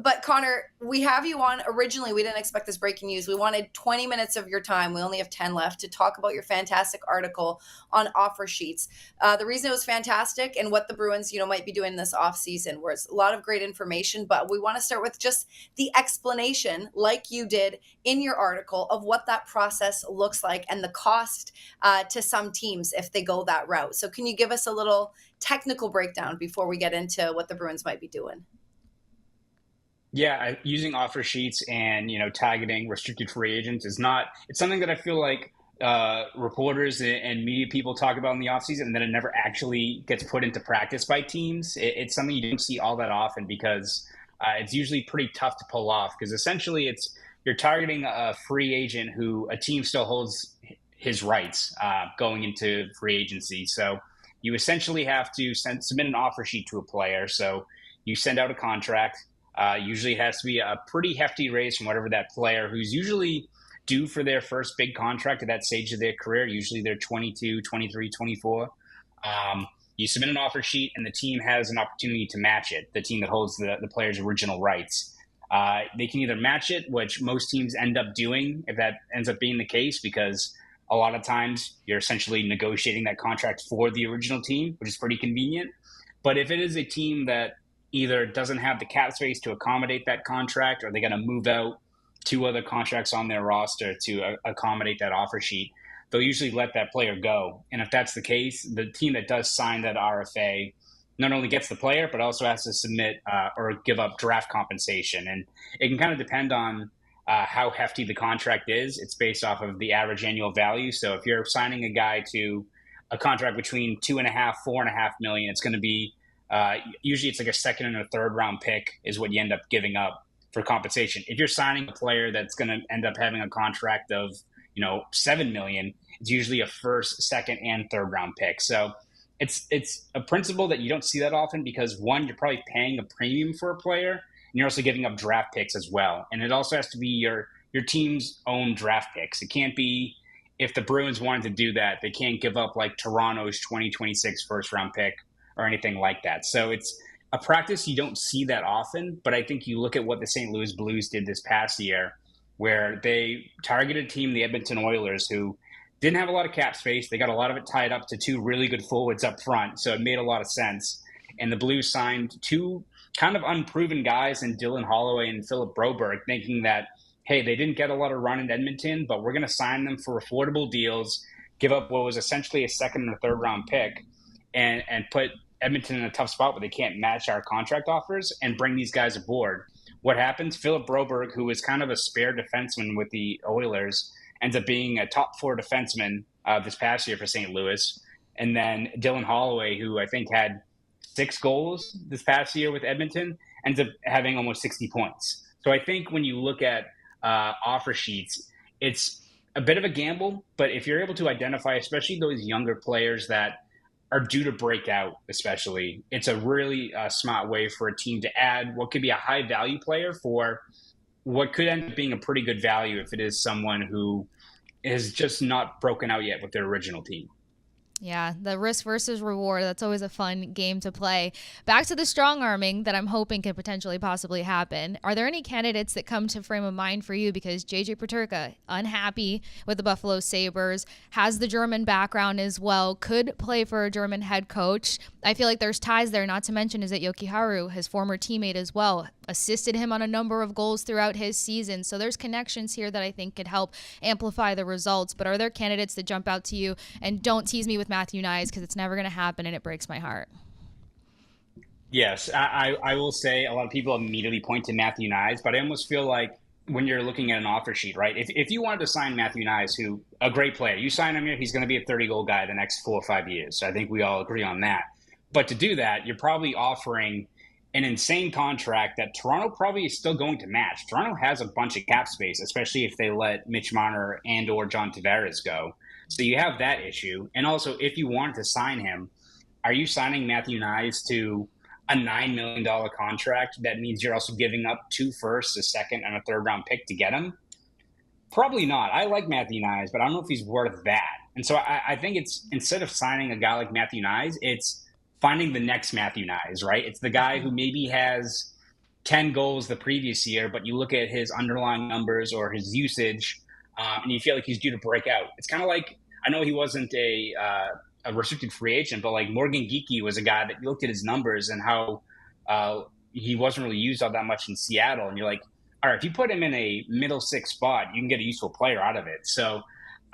But Conor, we have you on. Originally, we didn't expect this breaking news. We wanted 20 minutes of your time. We only have 10 left to talk about your fantastic article on offer sheets. The reason it was fantastic and what the Bruins, might be doing this off season was a lot of great information, but we want to start with just the explanation, like you did in your article, of what that process looks like and the cost to some teams if they go that route. So can you give us a little technical breakdown before we get into what the Bruins might be doing? Yeah, using offer sheets and targeting restricted free agents it's something that I feel like reporters and media people talk about in the offseason, and then it never actually gets put into practice by teams. It's something you don't see all that often because it's usually pretty tough to pull off, because essentially you're targeting a free agent who a team still holds his rights going into free agency. So you essentially have to submit an offer sheet to a player. So you send out a contract. Usually it has to be a pretty hefty raise from whatever that player, who's usually due for their first big contract at that stage of their career. Usually they're 22, 23, 24. You submit an offer sheet and the team has an opportunity to match it, the team that holds the player's original rights. They can either match it, which most teams end up doing if that ends up being the case, because a lot of times you're essentially negotiating that contract for the original team, which is pretty convenient. But if it is a team that either doesn't have the cap space to accommodate that contract, or they got to move out two other contracts on their roster to accommodate that offer sheet, they'll usually let that player go. And if that's the case, the team that does sign that RFA not only gets the player, but also has to submit or give up draft compensation. And it can kind of depend on how hefty the contract is. It's based off of the average annual value. So if you're signing a guy to a contract between $2.5, $4.5 million, it's going to be usually it's like a second and a third round pick is what you end up giving up for compensation. If you're signing a player that's going to end up having a contract of, $7 million, it's usually a first, second, and third round pick. So it's a principle that you don't see that often because, one, you're probably paying a premium for a player, and you're also giving up draft picks as well. And it also has to be your team's own draft picks. It can't be, if the Bruins wanted to do that, they can't give up like Toronto's 2026 first round pick or anything like that. So it's a practice you don't see that often, but I think you look at what the St. Louis Blues did this past year, where they targeted a team, the Edmonton Oilers, who didn't have a lot of cap space. They got a lot of it tied up to two really good forwards up front, so it made a lot of sense. And the Blues signed two kind of unproven guys in Dylan Holloway and Philip Broberg, thinking that, hey, they didn't get a lot of run in Edmonton, but we're going to sign them for affordable deals, give up what was essentially a second and a third round pick, and put Edmonton in a tough spot where they can't match our contract offers, and bring these guys aboard. What happens? Philip Broberg, who is kind of a spare defenseman with the Oilers, ends up being a top four defenseman this past year for St. Louis. And then Dylan Holloway, who I think had 6 goals this past year with Edmonton, ends up having almost 60 points. So I think when you look at offer sheets, it's a bit of a gamble, but if you're able to identify, especially those younger players that are due to break out, especially, it's a really smart way for a team to add what could be a high value player for what could end up being a pretty good value if it is someone who is just not broken out yet with their original team. Yeah, the risk versus reward, that's always a fun game to play. Back to the strong arming that I'm hoping could potentially possibly happen. Are there any candidates that come to frame of mind for you? Because JJ Peterka, unhappy with the Buffalo Sabres, has the German background as well, could play for a German head coach. I feel like there's ties there, not to mention is that Jokiharju, his former teammate as well, assisted him on a number of goals throughout his season. So there's connections here that I think could help amplify the results. But are there candidates that jump out to you? And don't tease me with Matthew Nyes, because it's never going to happen and it breaks my heart. Yes, I will say a lot of people immediately point to Matthew Nyes, but I almost feel like when you're looking at an offer sheet, right? If you wanted to sign Matthew Nyes, who a great player, you sign him here, he's going to be a 30-goal guy the next 4 or 5 years. So I think we all agree on that. But to do that, you're probably offering an insane contract that Toronto probably is still going to match. Toronto has a bunch of cap space, especially if they let Mitch Marner and or John Tavares go. So you have that issue. And also, if you wanted to sign him, are you signing Matthew Nyes to a $9 million contract? That means you're also giving up 2 firsts, a second, and a third round pick to get him? Probably not. I like Matthew Nyes, but I don't know if he's worth that. And so I think it's, instead of signing a guy like Matthew Nyes, it's finding the next Matthew Nyes, right? It's the guy who maybe has 10 goals the previous year, but you look at his underlying numbers or his usage, and you feel like he's due to break out. It's kind of like, I know he wasn't a restricted free agent, but like Morgan Geekie was a guy that you looked at his numbers and how he wasn't really used all that much in Seattle. And you're like, all right, if you put him in a middle six spot, you can get a useful player out of it. So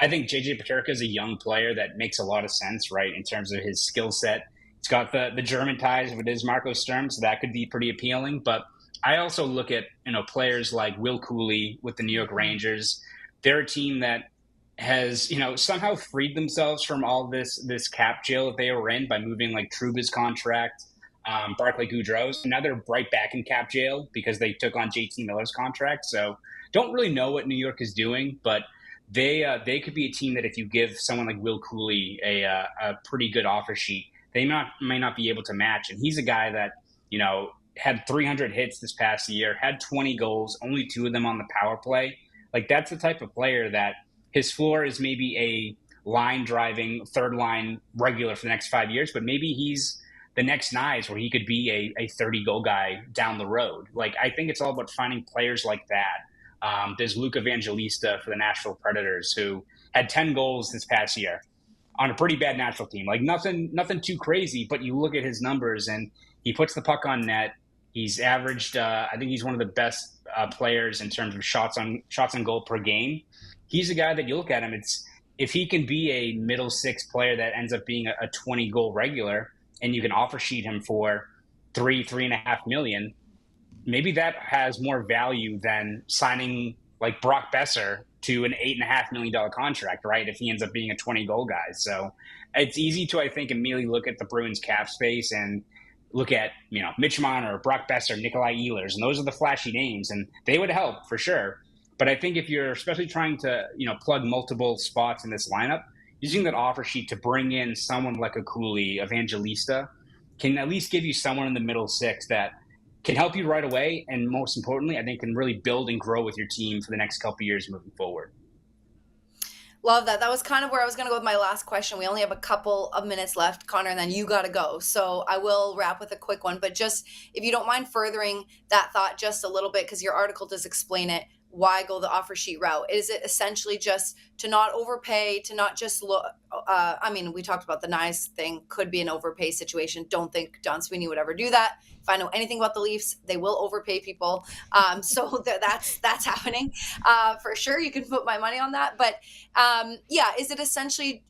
I think JJ Peterka is a young player that makes a lot of sense, right, in terms of his skill set. He's got the German ties with his Marco Sturm, so that could be pretty appealing. But I also look at players like Will Cooley with the New York Rangers. They're a team that has somehow freed themselves from all this cap jail that they were in by moving like Trouba's contract, Barclay Goudreau's. Now they're right back in cap jail because they took on JT Miller's contract. So don't really know what New York is doing, but they could be a team that if you give someone like Will Cooley a pretty good offer sheet, they may not be able to match. And he's a guy that had 300 hits this past year, had 20 goals, only 2 of them on the power play. Like, that's the type of player that his floor is maybe a line driving third line regular for the next 5 years, but maybe he's the next Nyes where he could be a 30 goal guy down the road. Like, I think it's all about finding players like that. There's Luke Evangelista for the Nashville Predators, who had 10 goals this past year on a pretty bad Nashville team. Like, nothing too crazy, but you look at his numbers and he puts the puck on net. He's averaged, I think he's one of the best players in terms of shots on goal per game. He's a guy that you look at him, if he can be a middle six player that ends up being a 20 goal regular, and you can offer sheet him for $3.5 million, maybe that has more value than signing like Brock Besser to an $8.5 million contract, right? If he ends up being a 20 goal guy. So it's easy to, I think, immediately look at the Bruins cap space and look at, Mitch Marner, Brock Besser, Nikolai Ehlers, and those are the flashy names, and they would help for sure. But I think if you're especially trying to, plug multiple spots in this lineup, using that offer sheet to bring in someone like a Cooley, Evangelista, can at least give you someone in the middle six that can help you right away, and most importantly, I think can really build and grow with your team for the next couple of years moving forward. Love that. That was kind of where I was going to go with my last question. We only have a couple of minutes left, Conor, and then you got to go. So I will wrap with a quick one. But just if you don't mind furthering that thought just a little bit, because your article does explain it, why go the offer sheet route? Is it essentially just to not overpay, to not just look? We talked about the Nyes thing, could be an overpay situation. Don't think Don Sweeney would ever do that. If I know anything about the Leafs, they will overpay people. So that's happening for sure. You can put my money on that. But is it essentially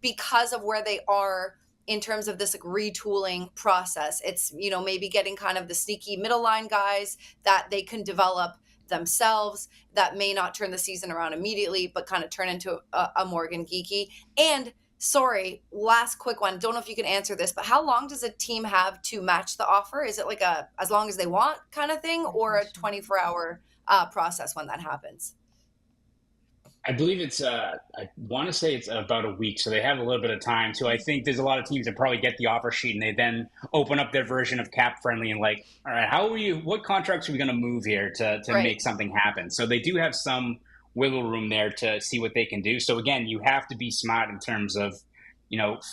because of where they are in terms of this like retooling process? It's, maybe getting kind of the sneaky middle line guys that they can develop themselves that may not turn the season around immediately, but kind of turn into a Morgan Geekie. And sorry, last quick one. Don't know if you can answer this, but how long does a team have to match the offer? Is it like as long as they want kind of thing, or a 24-hour process when that happens? I believe it's, I want to say it's about a week, so they have a little bit of time. So I think there's a lot of teams that probably get the offer sheet and they then open up their version of cap friendly and like, all right, what contracts are we going to move here to Right. make something happen? So they do have some wiggle room there to see what they can do. So again, you have to be smart in terms of,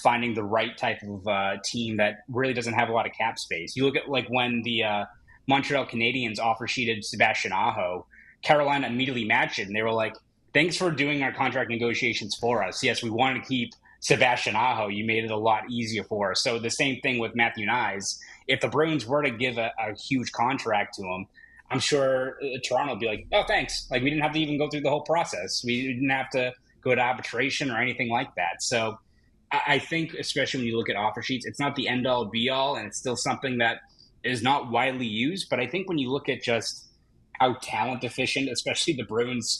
finding the right type of team that really doesn't have a lot of cap space. You look at like when the Montreal Canadiens offer sheeted Sebastian Aho, Carolina immediately matched it and they were like, thanks for doing our contract negotiations for us. Yes, we wanted to keep Sebastian Aho. You made it a lot easier for us. So the same thing with Matthew Nyes. If the Bruins were to give a huge contract to him, I'm sure Toronto would be like, oh, thanks. Like, we didn't have to even go through the whole process. We didn't have to go to arbitration or anything like that. So I think, especially when you look at offer sheets, it's not the end-all, be-all, and it's still something that is not widely used. But I think when you look at just how talent efficient, especially the Bruins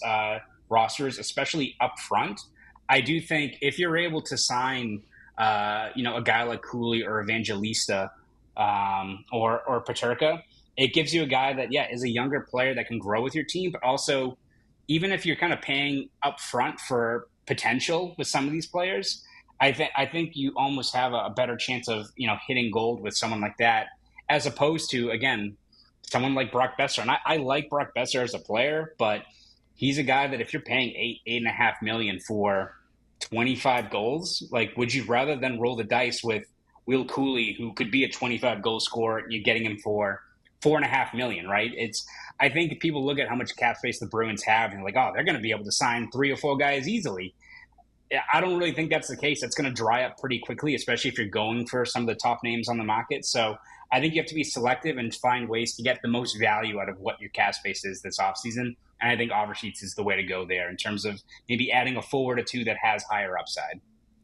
rosters, especially up front, I do think if you're able to sign, a guy like Cooley or Evangelista or Peterka, it gives you a guy that, is a younger player that can grow with your team. But also, even if you're kind of paying up front for potential with some of these players, I think you almost have a better chance of, hitting gold with someone like that, as opposed to, again, someone like Brock Besser. And I like Brock Besser as a player, but he's a guy that if you're paying $8.5 million for 25 goals, like, would you rather than roll the dice with Will Cooley, who could be a 25 goal scorer, and you're getting him for $4.5 million, right? I think people look at how much cap space the Bruins have and like, oh, they're going to be able to sign 3 or 4 guys easily. I don't really think that's the case. It's going to dry up pretty quickly, especially if you're going for some of the top names on the market. So I think you have to be selective and find ways to get the most value out of what your cap space is this offseason. And I think Oversheets is the way to go there in terms of maybe adding a forward or 2 that has higher upside.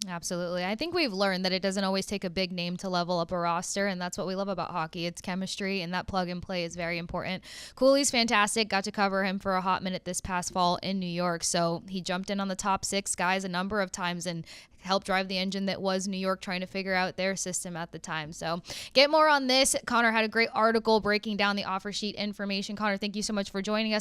Absolutely. I think we've learned that it doesn't always take a big name to level up a roster, and that's what we love about hockey. It's chemistry, and that plug and play is very important. Cooley's fantastic. Got to cover him for a hot minute this past fall in New York, so he jumped in on the top 6 guys a number of times and helped drive the engine that was New York trying to figure out their system at the time. So get more on this. Conor had a great article breaking down the offer sheet information. Conor, thank you so much for joining us.